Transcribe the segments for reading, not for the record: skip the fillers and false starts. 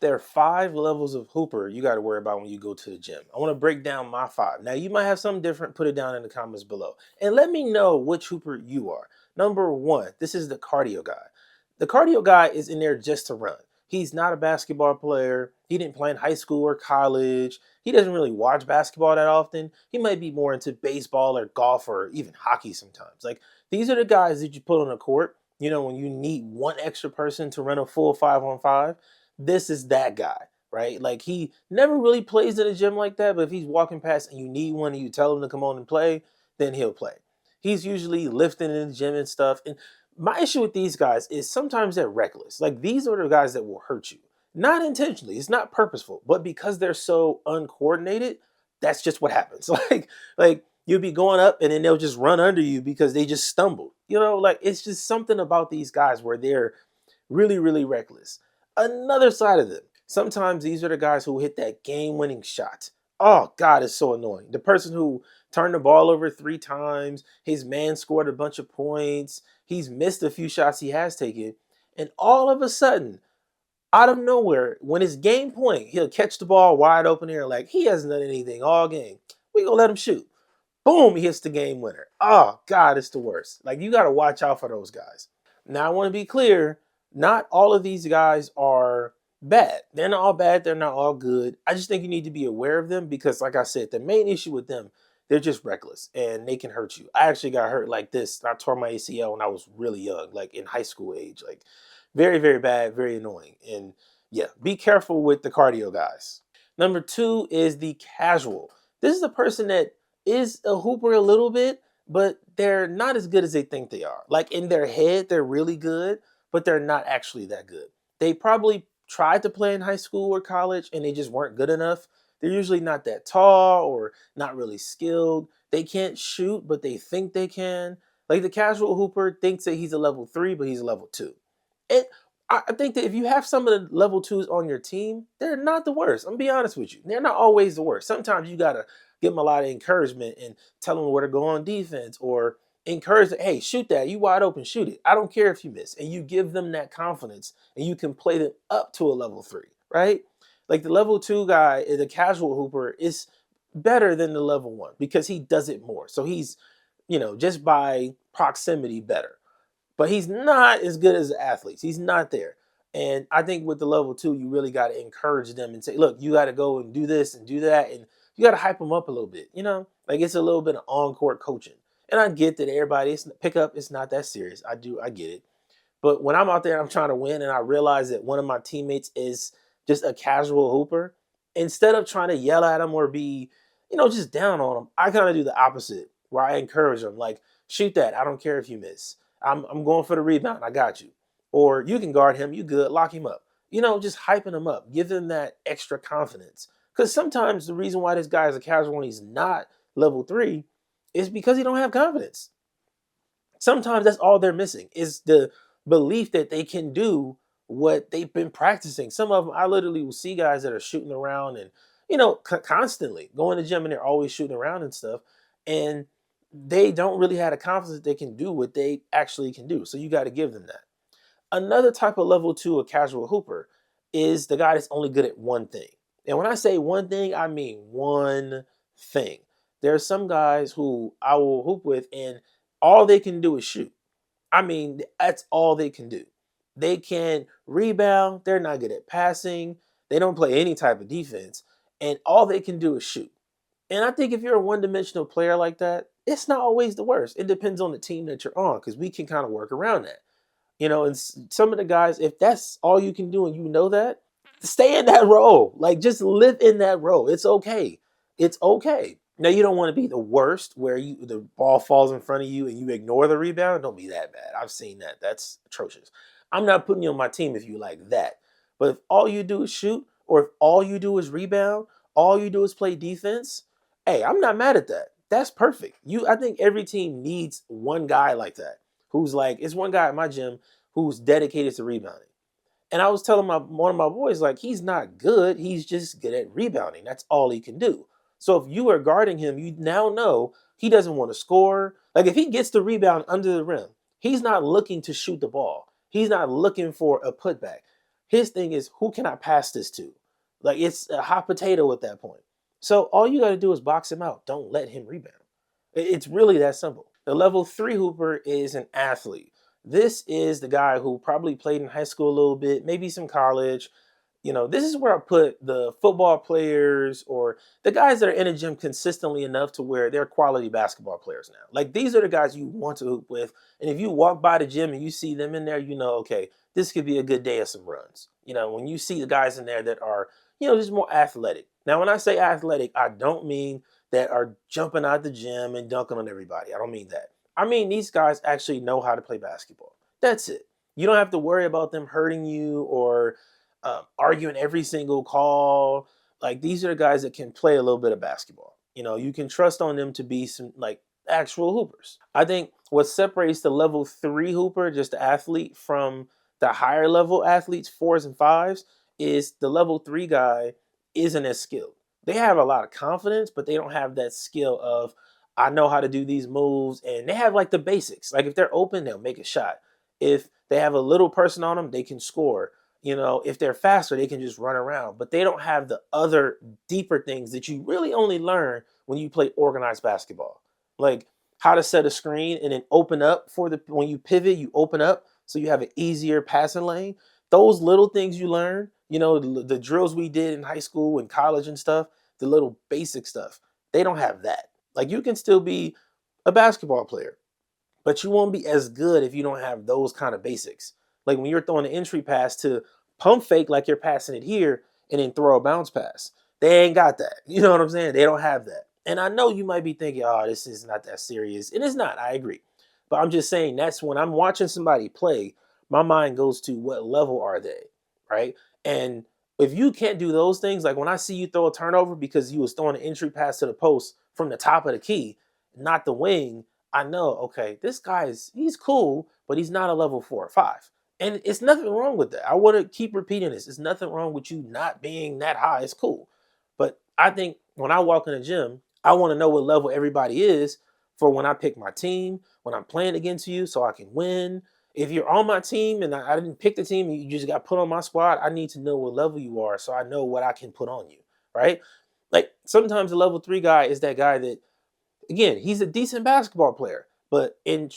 There are 5 levels of hooper you got to worry about when you go to the gym. I want to break down my 5. Now, you might have something different. Put it down in the comments below. And let me know which hooper you are. Number 1, this is the cardio guy. The cardio guy is in there just to run. He's not a basketball player. He didn't play in high school or college. He doesn't really watch basketball that often. He might be more into baseball or golf or even hockey sometimes. Like, these are the guys that you put on the court, when you need one extra person to run a full 5-on-5. This is that guy, right? Like, he never really plays in a gym like that, but if he's walking past and you need one and you tell him to come on and play, then he'll play. He's usually lifting in the gym and stuff. And my issue with these guys is sometimes they're reckless. Like, these are the guys that will hurt you. Not intentionally, it's not purposeful, but because they're so uncoordinated, that's just what happens. Like you'll be going up and then they'll just run under you because they just stumbled. Like, it's just something about these guys where they're really, really reckless. Another side of them, sometimes these are the guys who hit that game-winning shot. Oh, God, it's so annoying. The person who turned the ball over 3 times, his man scored a bunch of points, he's missed a few shots he has taken, and all of a sudden, out of nowhere, when it's game point, he'll catch the ball wide open here like he hasn't done anything all game. We gonna let him shoot. Boom, he hits the game winner. Oh, God, it's the worst. Like, you got to watch out for those guys. Now, I want to be clear, not all of these guys are bad. They're not all bad. They're not all good. I just think you need to be aware of them because, like I said, the main issue with them, they're just reckless and they can hurt you. I actually got hurt like this. I tore my ACL when I was really young, like in high school age. Like, very, very bad, very annoying. And yeah, be careful with the cardio guys. Number 2 is the casual. This is a person that is a hooper a little bit, but they're not as good as they think they are. Like, in their head, they're really good, but they're not actually that good. They probably tried to play in high school or college and they just weren't good enough. They're usually not that tall or not really skilled. They can't shoot, but they think they can. Like, the casual hooper thinks that he's a level 3, but he's a level 2. It I think that if you have some of the level 2s on your team, they're not the worst. I'm gonna be honest with you. They're not always the worst. Sometimes you gotta give them a lot of encouragement and tell them where to go on defense or encourage them, hey, shoot that. You wide open, shoot it. I don't care if you miss. And you give them that confidence and you can play them up to a level 3, right? Like, the level 2 guy, the casual hooper, is better than the level 1 because he does it more. So he's, just by proximity better. But he's not as good as the athletes. He's not there. And I think with the level 2, you really got to encourage them and say, look, you got to go and do this and do that. And you got to hype them up a little bit, Like, it's a little bit of on-court coaching. And I get that everybody's pickup, it's not that serious. I get it. But when I'm out there, I'm trying to win, and I realize that one of my teammates is just a casual hooper, instead of trying to yell at him or be, just down on him, I kind of do the opposite, where I encourage him, like, shoot that. I don't care if you miss. I'm going for the rebound. I got you. Or you can guard him. You good. Lock him up. Just hyping him up. Give him that extra confidence. Because sometimes the reason why this guy is a casual and he's not level 3 is because he don't have confidence. Sometimes that's all they're missing is the belief that they can do what they've been practicing. Some of them, I literally will see guys that are shooting around and, constantly going to the gym and they're always shooting around and stuff. And they don't really have the confidence that they can do what they actually can do. So you got to give them that. Another type of level 2, a casual hooper, is the guy that's only good at one thing. And when I say one thing, I mean one thing. There are some guys who I will hoop with and all they can do is shoot. I mean, that's all they can do. They can rebound. They're not good at passing. They don't play any type of defense. And all they can do is shoot. And I think if you're a one-dimensional player like that, it's not always the worst. It depends on the team that you're on because we can kind of work around that. And some of the guys, if that's all you can do and you know that, stay in that role. Like, just live in that role. It's okay. It's okay. Now, you don't want to be the worst where the ball falls in front of you and you ignore the rebound. Don't be that bad. I've seen that. That's atrocious. I'm not putting you on my team if you like that. But if all you do is shoot, or if all you do is rebound, all you do is play defense, hey, I'm not mad at that. That's perfect. I think every team needs one guy like that who's like, it's one guy at my gym who's dedicated to rebounding. And I was telling one of my boys, like, he's not good. He's just good at rebounding. That's all he can do. So if you are guarding him, you now know he doesn't want to score. Like, if he gets the rebound under the rim, he's not looking to shoot the ball. He's not looking for a putback. His thing is, who can I pass this to? Like, it's a hot potato at that point. So all you got to do is box him out. Don't let him rebound. It's really that simple. The level 3 hooper is an athlete. This is the guy who probably played in high school a little bit, maybe some college. This is where I put the football players or the guys that are in a gym consistently enough to where they're quality basketball players now. Like, these are the guys you want to hoop with. And if you walk by the gym and you see them in there, okay, this could be a good day of some runs. When you see the guys in there that are, just more athletic. Now, when I say athletic, I don't mean that are jumping out the gym and dunking on everybody. I don't mean that. I mean, these guys actually know how to play basketball. That's it. You don't have to worry about them hurting you or arguing every single call. Like, these are the guys that can play a little bit of basketball. You can trust on them to be some like actual hoopers. I think what separates the level 3 hooper, just the athlete, from the higher level athletes, 4s and 5s, is the level 3 guy isn't as skilled. They have a lot of confidence, but they don't have that skill of, I know how to do these moves, and they have like the basics. Like, if they're open, they'll make a shot. If they have a little person on them, they can score. If they're faster, they can just run around, but they don't have the other deeper things that you really only learn when you play organized basketball. Like, how to set a screen and then open up when you pivot, you open up so you have an easier passing lane. Those little things you learn, the drills we did in high school and college and stuff, the little basic stuff, they don't have that. Like, you can still be a basketball player, but you won't be as good if you don't have those kind of basics. Like, when you're throwing an entry pass to pump fake like you're passing it here and then throw a bounce pass. They ain't got that. You know what I'm saying? They don't have that. And I know you might be thinking, oh, this is not that serious. And it's not. I agree. But I'm just saying, that's when I'm watching somebody play, my mind goes to, what level are they? Right? And if you can't do those things, like when I see you throw a turnover because you was throwing an entry pass to the post from the top of the key, not the wing, I know, okay, this he's cool, but he's not a level 4 or 5. And it's nothing wrong with that. I want to keep repeating this. It's nothing wrong with you not being that high. It's cool. But I think when I walk in the gym, I want to know what level everybody is for when I pick my team, when I'm playing against you so I can win. If you're on my team and I didn't pick the team, you just got put on my squad, I need to know what level you are so I know what I can put on you, right? Like, sometimes the level 3 guy is that guy that, again, he's a decent basketball player, but in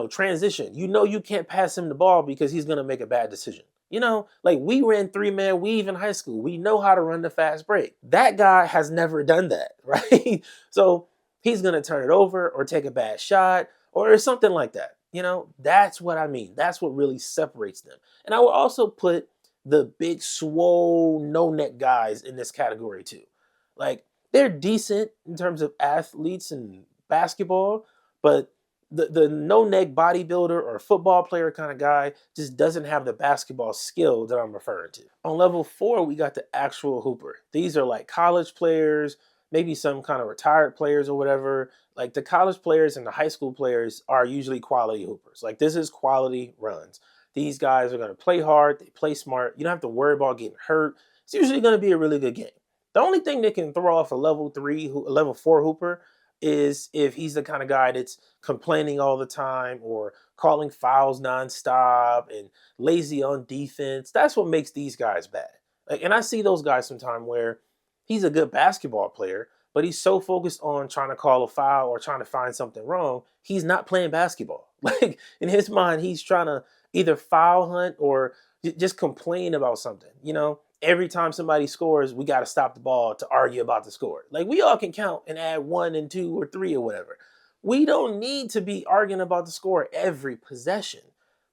transition, you can't pass him the ball because he's gonna make a bad decision. Like, we ran 3-man weave in high school. We know how to run the fast break. That guy has never done that, right? So he's gonna turn it over or take a bad shot or something like that. That's what I mean. That's what really separates them. And I would also put the big swole no neck guys in this category too. Like, they're decent in terms of athletes and basketball, but the no neck bodybuilder or football player kind of guy just doesn't have the basketball skill that I'm referring to. On level 4, we got the actual hooper. These are like college players, maybe some kind of retired players or whatever. Like, the college players and the high school players are usually quality hoopers. Like, this is quality runs. These guys are going to play hard, they play smart. You don't have to worry about getting hurt. It's usually going to be a really good game. The only thing that can throw off a level 4 hooper is if he's the kind of guy that's complaining all the time or calling fouls nonstop and lazy on defense. That's what makes these guys bad. Like, and I see those guys sometimes where he's a good basketball player, but he's so focused on trying to call a foul or trying to find something wrong, he's not playing basketball. Like, in his mind, he's trying to either foul hunt or just complain about something. Every time somebody scores, we got to stop the ball to argue about the score. Like, we all can count and add 1 and 2 or 3 or whatever. We don't need to be arguing about the score every possession.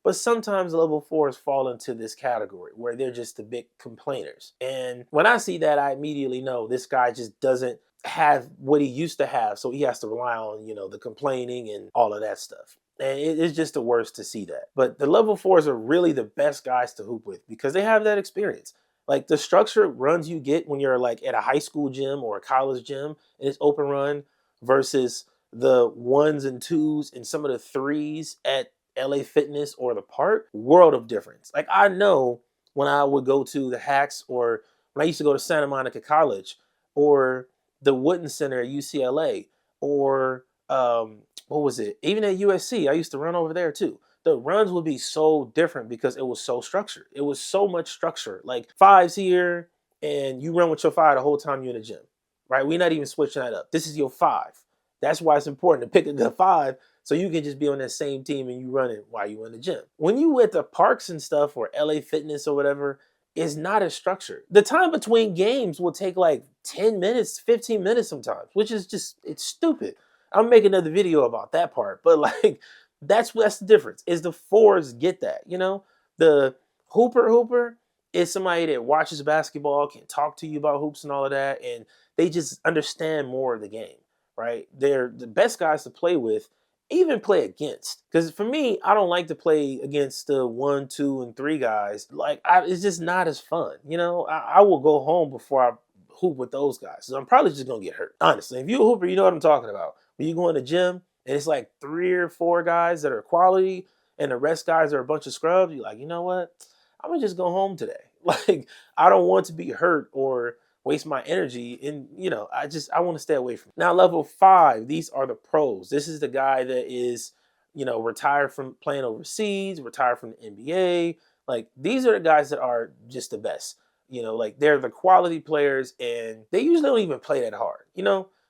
But sometimes level 4s fall into this category where they're just the big complainers. And when I see that, I immediately know this guy just doesn't have what he used to have. So he has to rely on, the complaining and all of that stuff. And it's just the worst to see that. But the level 4s are really the best guys to hoop with because they have that experience. Like, the structured runs you get when you're like at a high school gym or a college gym and it's open run versus the 1s and 2s and some of the 3s at LA Fitness or the park, world of difference. Like, I know when I would go to the Hacks or when I used to go to Santa Monica College or the Wooden Center at UCLA or what was it? Even at USC, I used to run over there too. the runs would be so different because it was so structured. It was so much structure. Like fives here, and you run with your five the whole time you're in the gym, right? We're not even switching that up. This is your five. That's why it's important to pick the five so you can just be on that same team and you run it while you're in the gym. When you at the parks and stuff or LA Fitness or whatever, it's not as structured. The time between games will take like 10 minutes, 15 minutes sometimes, which is just, it's stupid. I'll make another video about that part, but like that's the difference. Is the fours get that, you know? The hooper is somebody that watches basketball, can talk to you about hoops and all of that, and they just understand more of the game, right? They're the best guys to play with, even play against. Because for me, I don't like to play against the 1, 2, and 3 guys. Like, it's just not as fun. You know, I will go home before I hoop with those guys. So I'm probably just gonna get hurt. Honestly, if you're a hooper, you know what I'm talking about. When you go in the gym and it's like 3 or 4 guys that are quality, and the rest guys are a bunch of scrubs, you're like, you know what? I'm gonna just go home today. Like, I don't want to be hurt or waste my energy, and I want to stay away from it. Now level 5, these are the pros. This is the guy that is retired from playing overseas, retired from the NBA. Like, these are the guys that are just the best. Like, they're the quality players, and they usually don't even play that hard.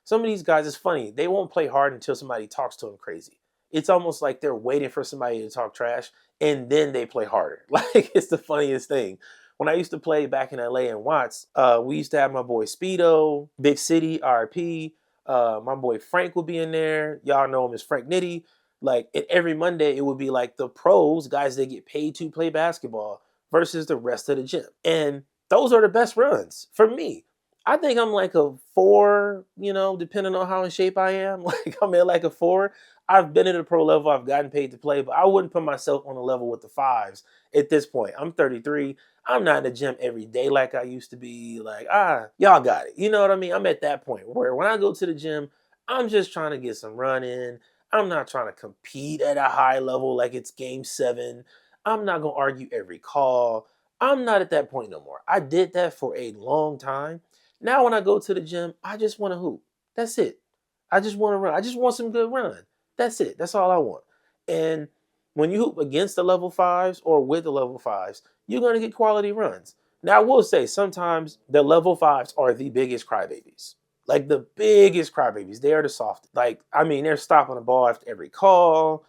Some of these guys, it's funny, they won't play hard until somebody talks to them crazy. It's almost like they're waiting for somebody to talk trash, and then they play harder. Like, it's the funniest thing. When I used to play back in LA and Watts, we used to have my boy Speedo, Big City, RP. My boy Frank would be in there. Y'all know him as Frank Nitty. Like, and every Monday, it would be like the pros, guys that get paid to play basketball, versus the rest of the gym. And those are the best runs for me. I think I'm like a 4, depending on how in shape I am. Like, I'm at like a 4. I've been at a pro level. I've gotten paid to play, but I wouldn't put myself on a level with the 5s at this point. I'm 33. I'm not in the gym every day like I used to be. Like, y'all got it. You know what I mean? I'm at that point where when I go to the gym, I'm just trying to get some run in. I'm not trying to compete at a high level like it's game 7. I'm not going to argue every call. I'm not at that point no more. I did that for a long time. Now when I go to the gym, I just want to hoop. That's it. I just want to run. I just want some good run. That's it. That's all I want. And when you hoop against the level 5s or with the level 5s, you're going to get quality runs. Now, I will say sometimes the level 5s are the biggest crybabies. Like, the biggest crybabies. They are the softest. Like, I mean, they're stopping the ball after every call,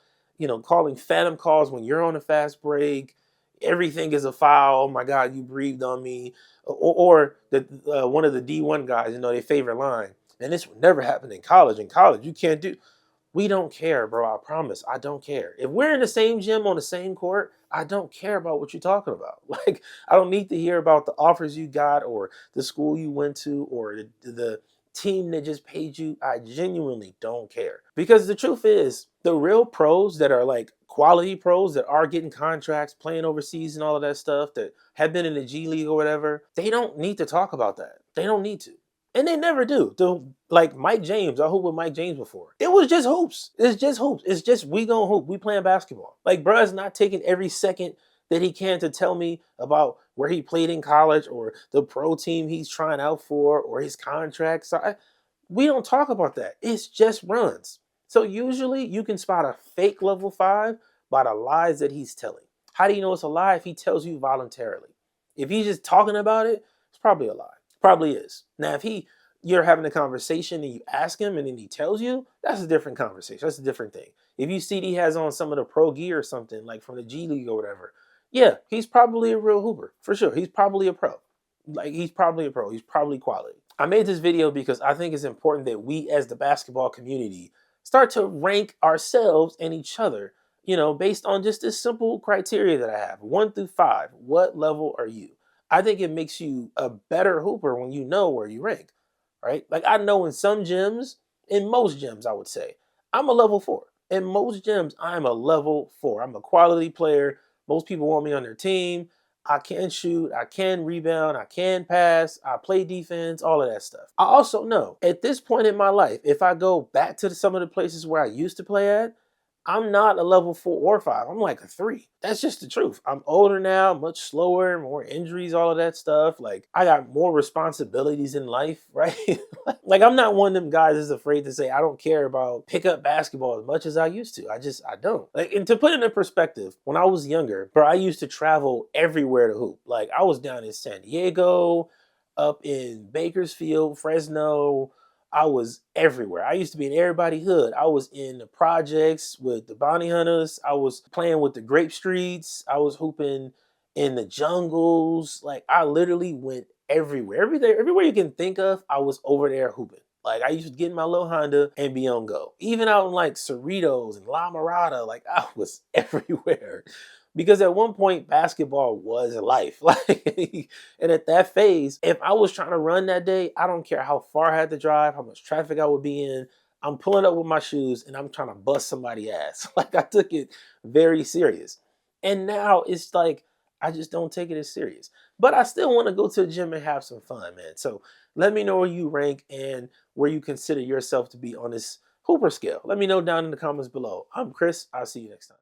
calling phantom calls when you're on a fast break. Everything is a foul. Oh my God, you breathed on me. Or the one of the D1 guys, their favorite line. And this would never happen in college. In college, you can't do. We don't care, bro. I promise. I don't care. If we're in the same gym on the same court, I don't care about what you're talking about. Like, I don't need to hear about the offers you got or the school you went to or the team that just paid you. I genuinely don't care. Because the truth is, the real pros that are like quality pros that are getting contracts, playing overseas and all of that stuff, that have been in the G League or whatever, they don't need to talk about that. They don't need to. And they never do. Like Mike James, I hooped with Mike James before. It was just hoops. It's just hoops. It's just we gonna hoop. We playing basketball. Like, bruh's not taking every second that he can to tell me about where he played in college or the pro team he's trying out for or his contract. So we don't talk about that. It's just runs. So usually you can spot a fake level 5 by the lies that he's telling. How do you know it's a lie? If he tells you voluntarily. If he's just talking about it, it's probably a lie. Probably is. Now, if you're having a conversation and you ask him and then he tells you, that's a different conversation. That's a different thing. If you see he has on some of the pro gear or something, like from the G League or whatever, yeah, he's probably a real hooper. For sure. He's probably a pro. Like, he's probably a pro. He's probably quality. I made this video because I think it's important that we as the basketball community start to rank ourselves and each other, based on just this simple criteria that I have. 1 through 5. What level are you? I think it makes you a better hooper when you know where you rank, right? Like, I know in some gyms, in most gyms, I would say, I'm a level 4. In most gyms, I'm a level 4. I'm a quality player. Most people want me on their team. I can shoot, I can rebound, I can pass, I play defense, all of that stuff. I also know at this point in my life, if I go back to some of the places where I used to play at, I'm not a level 4 or 5. I'm like a 3. That's just the truth. I'm older now, much slower, more injuries, all of that stuff. Like I got more responsibilities in life, right? Like I'm not one of them guys that's afraid to say I don't care about pickup basketball as much as I used to. I don't. Like, and to put it in perspective, when I was younger, bro, I used to travel everywhere to hoop. Like I was down in San Diego, up in Bakersfield, Fresno. I was everywhere. I used to be in everybody hood. I was in the projects with the bounty hunters. I was playing with the grape streets. I was hooping in the jungles. Like I literally went everywhere. Everywhere you can think of, I was over there hooping. Like I used to get in my little Honda and be on go. Even out in like Cerritos and La Mirada, like I was everywhere. Because at one point basketball was life. Like and at that phase, if I was trying to run that day, I don't care how far I had to drive, how much traffic I would be in. I'm pulling up with my shoes and I'm trying to bust somebody's ass. Like I took it very serious. And now it's like I just don't take it as serious. But I still want to go to the gym and have some fun, man. So let me know where you rank and where you consider yourself to be on this Hooper scale. Let me know down in the comments below. I'm Chris. I'll see you next time.